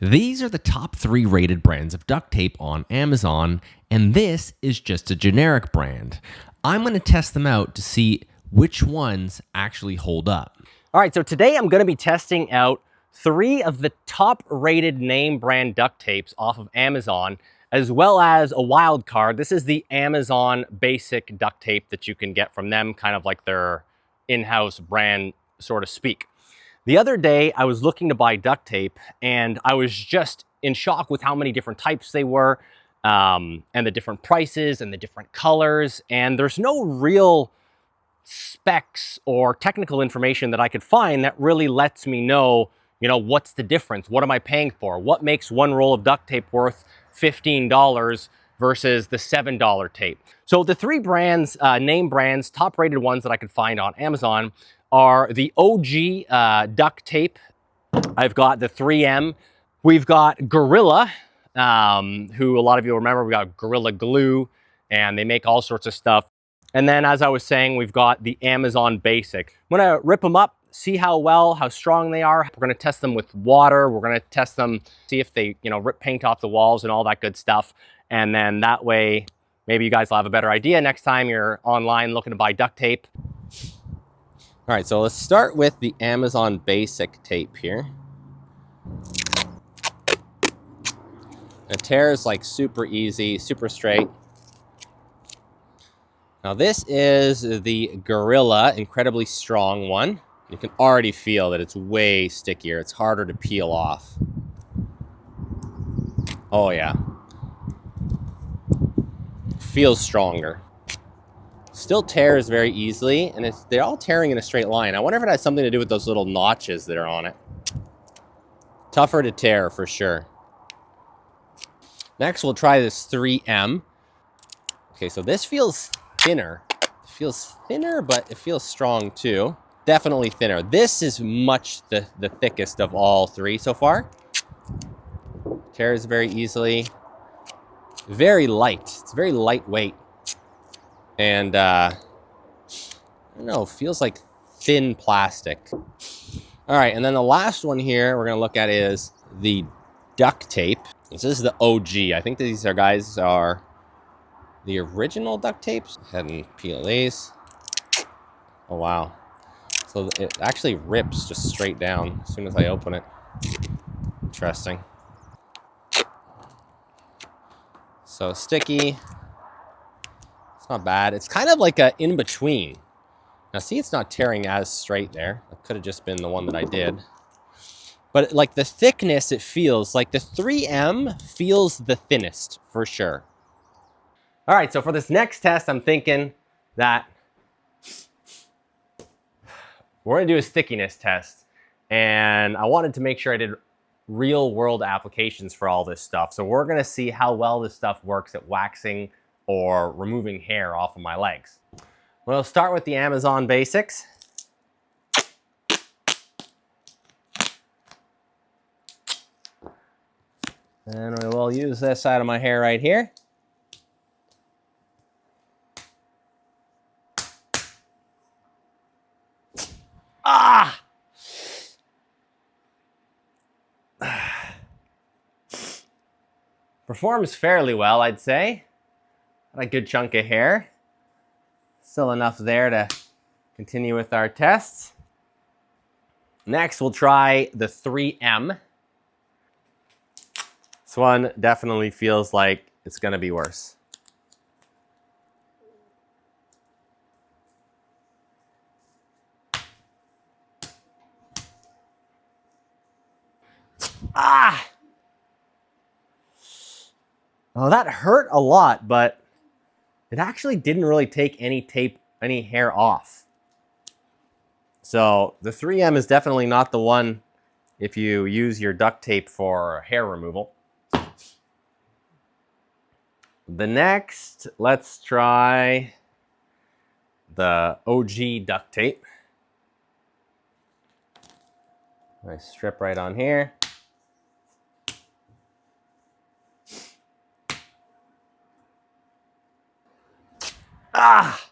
These are the top 3 rated brands of duct tape on Amazon, and this is just a generic brand. I'm going to test them out to see which ones actually hold up. All right, so today I'm going to be testing out 3 of the top rated name brand duct tapes off of Amazon, as well as a wild card. This is the Amazon basic duct tape that you can get from them, kind of like their in-house brand, so to speak. The other day, I was looking to buy duct tape, and I was just in shock with how many different types they were, and the different prices and the different colors, and there's no real specs or technical information that I could find that really lets me know, what's the difference? What am I paying for? What makes one roll of duct tape worth $15 versus the $7 tape? So the 3 brands, name brands, top rated ones that I could find on Amazon are the OG duct tape. I've got the 3M. We've got Gorilla, who a lot of you remember. We got Gorilla Glue, and they make all sorts of stuff. And then, as I was saying, we've got the Amazon Basic. I'm gonna rip them up, see how strong they are. We're gonna test them with water. We're gonna test them, see if they, rip paint off the walls and all that good stuff. And then that way, maybe you guys will have a better idea next time you're online looking to buy duct tape. All right, so let's start with the Amazon Basic tape here. The tear is like super easy, super straight. Now this is the Gorilla, incredibly strong one. You can already feel that it's way stickier. It's harder to peel off. Oh yeah. Feels stronger. Still tears very easily, and they're all tearing in a straight line. I wonder if it has something to do with those little notches that are on it. Tougher to tear for sure. Next, we'll try this 3M. Okay, so this feels thinner. It feels thinner, but it feels strong too. Definitely thinner. This is much the thickest of all 3 so far. Tears very easily. Very light. It's very lightweight. And I don't know, feels like thin plastic. All right, and then the last one here we're gonna look at is the duct tape. This is the OG. I think these guys are the original duct tapes. Go ahead and peel these. Oh wow. So it actually rips just straight down as soon as I open it. Interesting. So sticky. It's not bad. It's kind of like a in-between. Now see, it's not tearing as straight there. It could have just been the one that I did. But like the thickness, it feels like the 3M feels the thinnest for sure. All right, so for this next test, I'm thinking that we're gonna do a stickiness test. And I wanted to make sure I did real world applications for all this stuff. So we're gonna see how well this stuff works at waxing or removing hair off of my legs. We'll start with the Amazon Basics. And we will use this side of my hair right here. Ah! Performs fairly well, I'd say. Got a good chunk of hair. Still enough there to continue with our tests. Next, we'll try the 3M. This one definitely feels like it's gonna be worse. Ah! Oh, that hurt a lot, but it actually didn't really take any hair off. So the 3M is definitely not the one if you use your duct tape for hair removal. The next, let's try the OG duct tape. Nice strip right on here. Ah!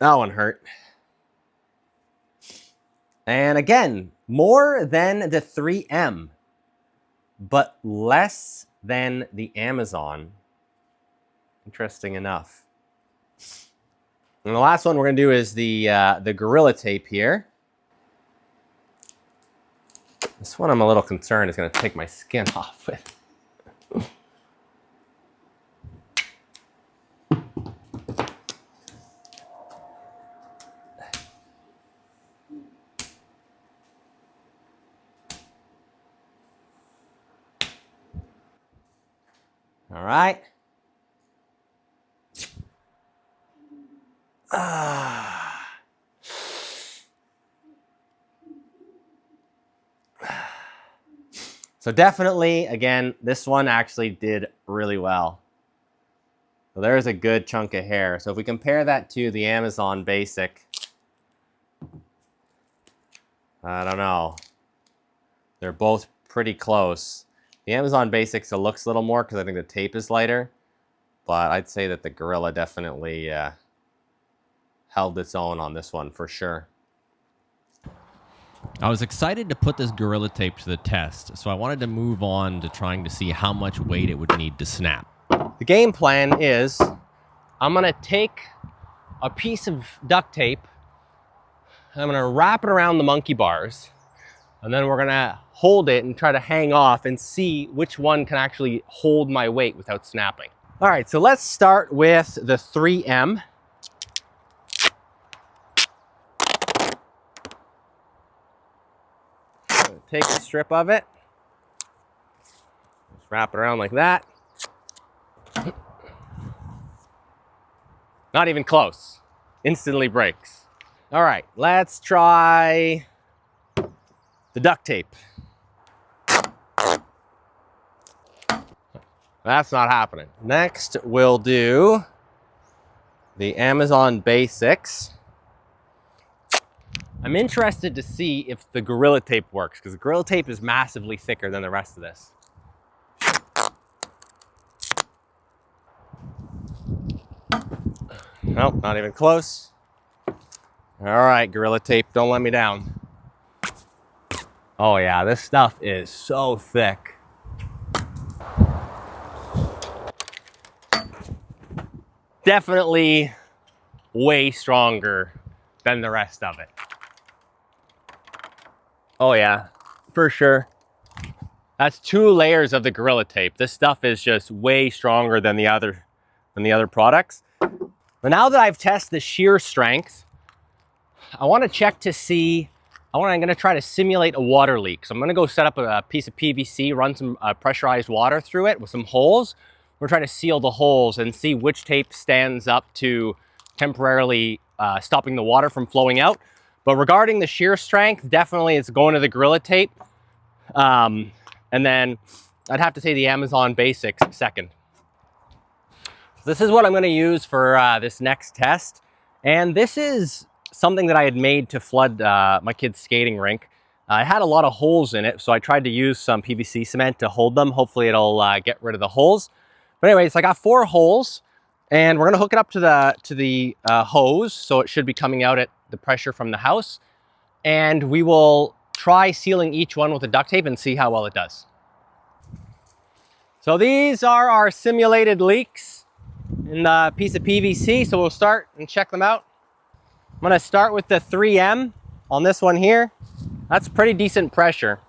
That one hurt. And again, more than the 3M, but less than the Amazon. Interesting enough. And the last one we're going to do is the Gorilla Tape here. This one I'm a little concerned is going to take my skin off with. All right. So definitely, again, this one actually did really well. So there's a good chunk of hair. So if we compare that to the Amazon Basic, I don't know. They're both pretty close. The Amazon Basics, it looks a little more because I think the tape is lighter. But I'd say that the Gorilla definitely held its own on this one for sure. I was excited to put this Gorilla Tape to the test, so I wanted to move on to trying to see how much weight it would need to snap. The game plan is I'm going to take a piece of duct tape, and I'm going to wrap it around the monkey bars, and then we're going to hold it and try to hang off and see which one can actually hold my weight without snapping. All right, so let's start with the 3M. Take a strip of it, just wrap it around like that. Not even close. Instantly breaks. All right, let's try the duct tape. That's not happening. Next, we'll do the Amazon Basics. I'm interested to see if the Gorilla Tape works, because the Gorilla Tape is massively thicker than the rest of this. Nope, not even close. All right, Gorilla Tape, don't let me down. Oh yeah, this stuff is so thick. Definitely way stronger than the rest of it. Oh yeah, for sure. That's 2 layers of the Gorilla Tape. This stuff is just way stronger than the other products. But now that I've tested the shear strength, I want to check to see, I'm going to try to simulate a water leak. So I'm going to go set up a piece of PVC, run some pressurized water through it with some holes. We're trying to seal the holes and see which tape stands up to temporarily stopping the water from flowing out. But regarding the shear strength, definitely it's going to the Gorilla Tape. And then I'd have to say the Amazon Basics second. This is what I'm going to use for this next test. And this is something that I had made to flood my kid's skating rink. I had a lot of holes in it, so I tried to use some PVC cement to hold them. Hopefully it'll get rid of the holes. But anyways, I got 4 holes, and we're going to hook it up to the hose, so it should be coming out at the pressure from the house. And we will try sealing each one with a duct tape and see how well it does. So these are our simulated leaks in the piece of PVC, so we'll start and check them out. I'm going to start with the 3M on this one here. That's pretty decent pressure.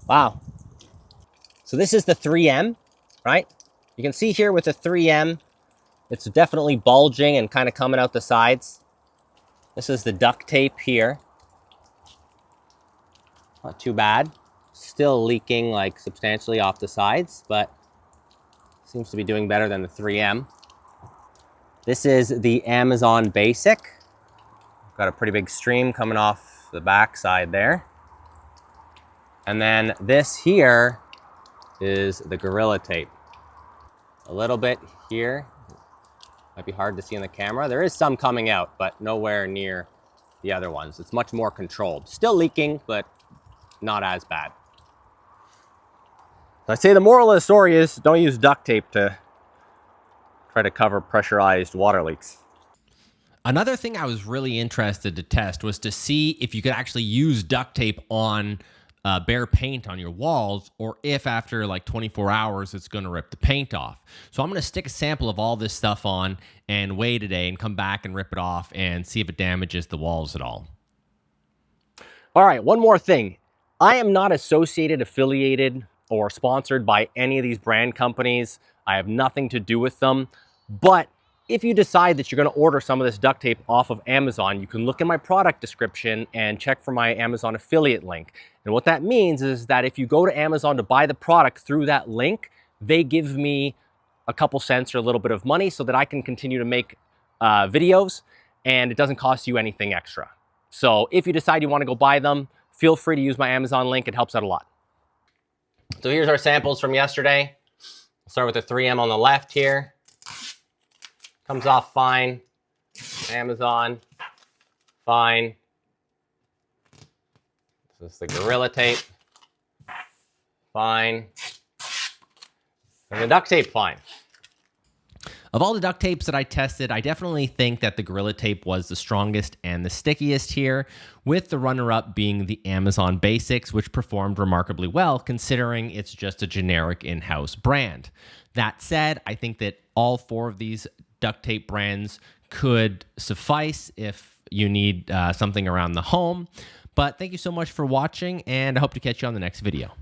Wow. So this is the 3M, right? You can see here with the 3M, it's definitely bulging and kind of coming out the sides. This is the duct tape here. Not too bad. Still leaking like substantially off the sides, but seems to be doing better than the 3M. This is the Amazon Basic. Got a pretty big stream coming off the back side there. And then this here is the Gorilla Tape. A little bit here. Might be hard to see in the camera. There is some coming out, but nowhere near the other ones. It's much more controlled. Still leaking, but not as bad. I'd say the moral of the story is don't use duct tape to try to cover pressurized water leaks. Another thing I was really interested to test was to see if you could actually use duct tape on bare paint on your walls, or if after like 24 hours it's going to rip the paint off. So I'm going to stick a sample of all this stuff on and weigh today and come back and rip it off and see if it damages the walls at all. All right, one more thing. I am not associated, affiliated, or sponsored by any of these brand companies. I have nothing to do with them. But if you decide that you're going to order some of this duct tape off of Amazon, you can look in my product description and check for my Amazon affiliate link. And what that means is that if you go to Amazon to buy the product through that link, they give me a couple cents or a little bit of money so that I can continue to make videos, and it doesn't cost you anything extra. So if you decide you want to go buy them, feel free to use my Amazon link. It helps out a lot. So here's our samples from yesterday. I'll start with the 3M on the left here. Comes off fine. Amazon, fine. This is the Gorilla Tape, fine. And the duct tape, fine. Of all the duct tapes that I tested, I definitely think that the Gorilla Tape was the strongest and the stickiest here, with the runner-up being the Amazon Basics, which performed remarkably well considering it's just a generic in-house brand. That said, I think that all four of these duct tape brands could suffice if you need something around the home. But thank you so much for watching, and I hope to catch you on the next video.